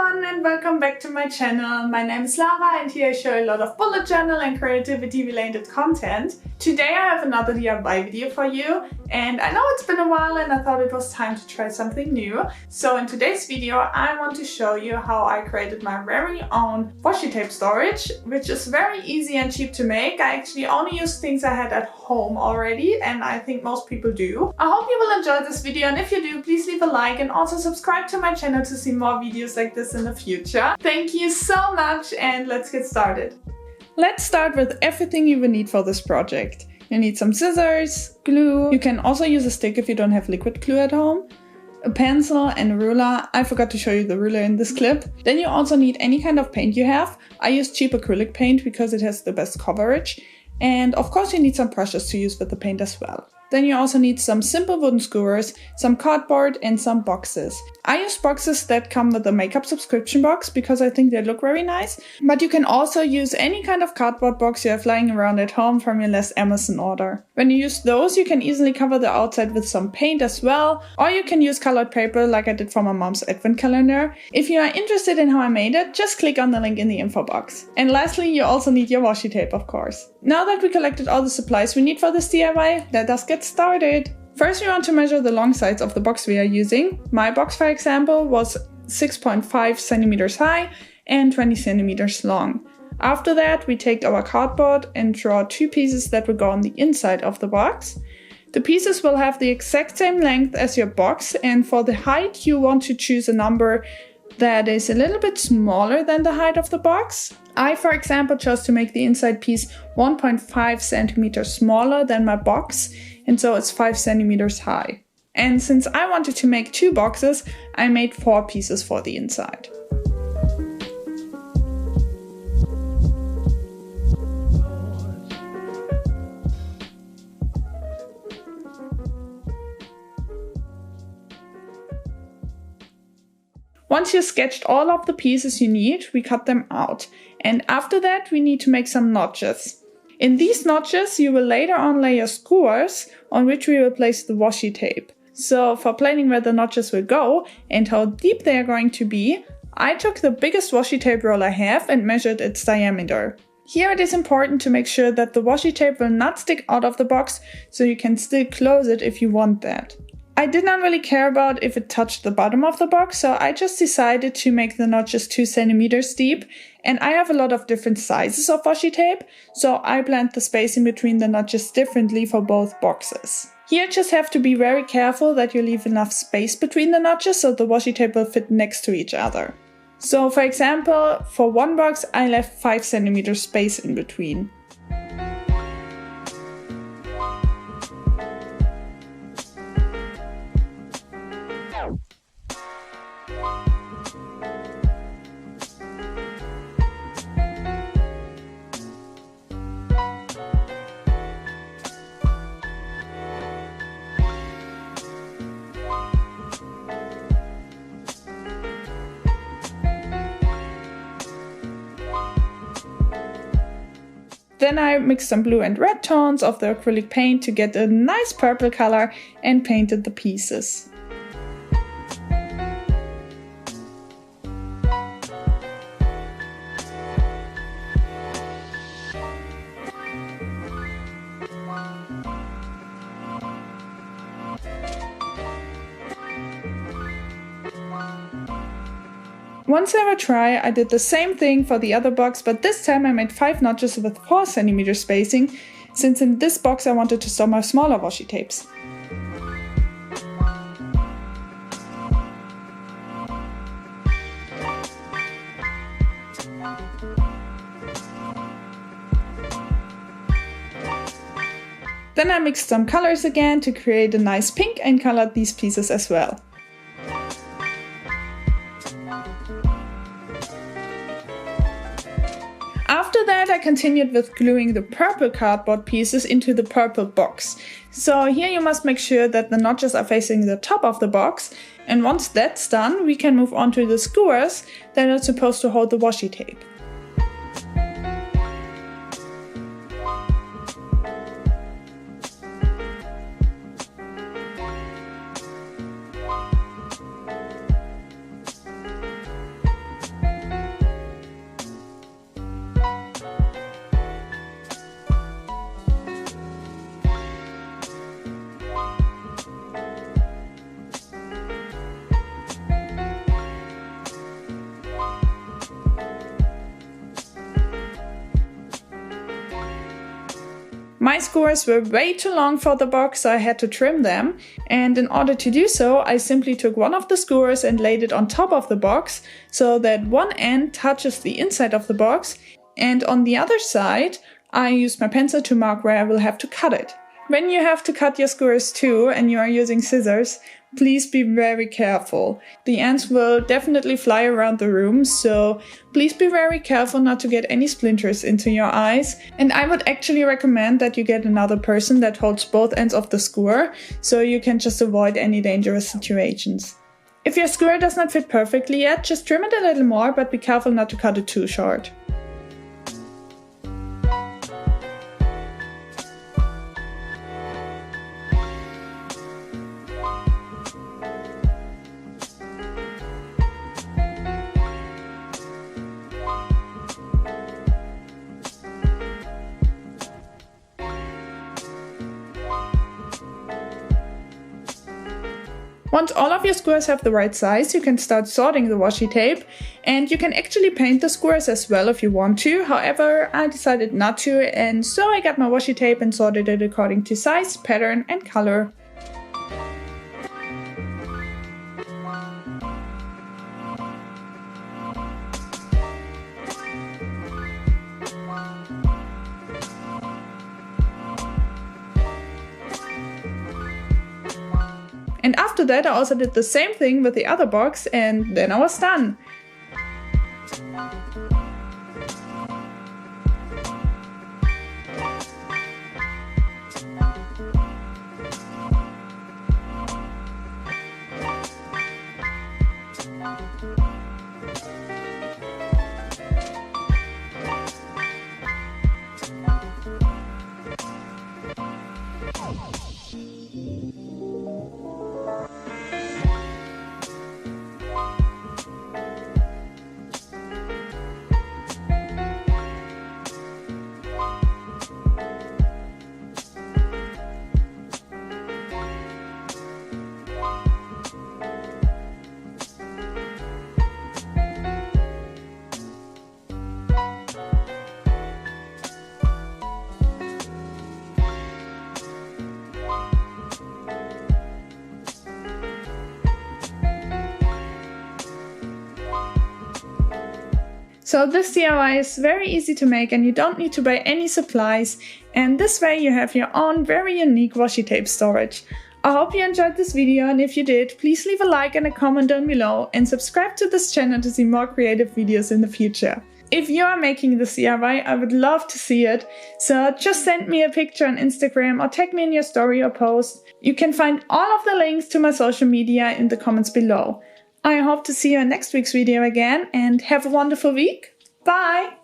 everyone and welcome back to my channel. My name is Lara and here I show a lot of bullet journal and creativity related content. Today I have another DIY video for you and I know it's been a while and I thought it was time to try something new. So in today's video I want to show you how I created my very own washi tape storage, which is very easy and cheap to make. I actually only use things I had at home already and I think most people do. I hope you will enjoy this video and if you do, please leave a like and also subscribe to my channel to see more videos like this in the future. Thank you so much and let's get started. Let's start with everything you will need for this project. You need some scissors, glue. You can also use a stick if you don't have liquid glue at home, a pencil and a ruler. I forgot to show you the ruler in this clip. Then you also need any kind of paint you have. I use cheap acrylic paint because it has the best coverage. And of course you need some brushes to use with the paint as well. Then you also need some simple wooden skewers, some cardboard and some boxes. I use boxes that come with a makeup subscription box because I think they look very nice. But you can also use any kind of cardboard box you have lying around at home from your last Amazon order. When you use those, you can easily cover the outside with some paint as well. Or you can use colored paper like I did for my mom's advent calendar. If you are interested in how I made it, just click on the link in the info box. And lastly, you also need your washi tape, of course. Now that we collected all the supplies we need for this DIY, let us get started. First we want to measure the long sides of the box we are using. My box, for example, was 6.5 centimeters high and 20 centimeters long. After that we take our cardboard and draw two pieces that will go on the inside of the box. The pieces will have the exact same length as your box, and for the height you want to choose a number that is a little bit smaller than the height of the box. I, for example, chose to make the inside piece 1.5 centimeters smaller than my box, and so it's 5 centimeters high. And since I wanted to make two boxes, I made 4 pieces for the inside. Once you sketched all of the pieces you need, we cut them out. And after that, we need to make some notches. In these notches, you will later on lay your skewers on which we will place the washi tape. So for planning where the notches will go and how deep they are going to be, I took the biggest washi tape roll I have and measured its diameter. Here it is important to make sure that the washi tape will not stick out of the box, so you can still close it if you want that. I did not really care about if it touched the bottom of the box, so I just decided to make the notches 2 centimeters deep. And I have a lot of different sizes of washi tape, so I blend the spacing between the notches differently for both boxes. Here you just have to be very careful that you leave enough space between the notches so the washi tape will fit next to each other. So for example, for one box I left 5 centimeters space in between. Then I mixed some blue and red tones of the acrylic paint to get a nice purple color and painted the pieces. Once they were dry, I did the same thing for the other box, but this time I made 5 notches with 4 centimeter spacing, since in this box I wanted to store my smaller washi tapes. Then I mixed some colors again to create a nice pink and colored these pieces as well. After that I continued with gluing the purple cardboard pieces into the purple box. So here you must make sure that the notches are facing the top of the box, and once that's done we can move on to the skewers that are supposed to hold the washi tape. My skewers were way too long for the box, so I had to trim them. And in order to do so, I simply took one of the skewers and laid it on top of the box so that one end touches the inside of the box. And on the other side, I used my pencil to mark where I will have to cut it. When you have to cut your skewers too and you are using scissors, please be very careful. The ends will definitely fly around the room, so please be very careful not to get any splinters into your eyes. And I would actually recommend that you get another person that holds both ends of the skewer, so you can just avoid any dangerous situations. If your skewer does not fit perfectly yet, just trim it a little more, but be careful not to cut it too short. Once all of your skewers have the right size, you can start sorting the washi tape, and you can actually paint the skewers as well if you want to. However, I decided not to, and so I got my washi tape and sorted it according to size, pattern and color. And after that I also did the same thing with the other box, and then I was done. So this DIY is very easy to make and you don't need to buy any supplies, and this way you have your own very unique washi tape storage. I hope you enjoyed this video, and if you did, please leave a like and a comment down below and subscribe to this channel to see more creative videos in the future. If you are making this DIY, I would love to see it, so just send me a picture on Instagram or tag me in your story or post. You can find all of the links to my social media in the comments below. I hope to see you in next week's video again, and have a wonderful week. Bye!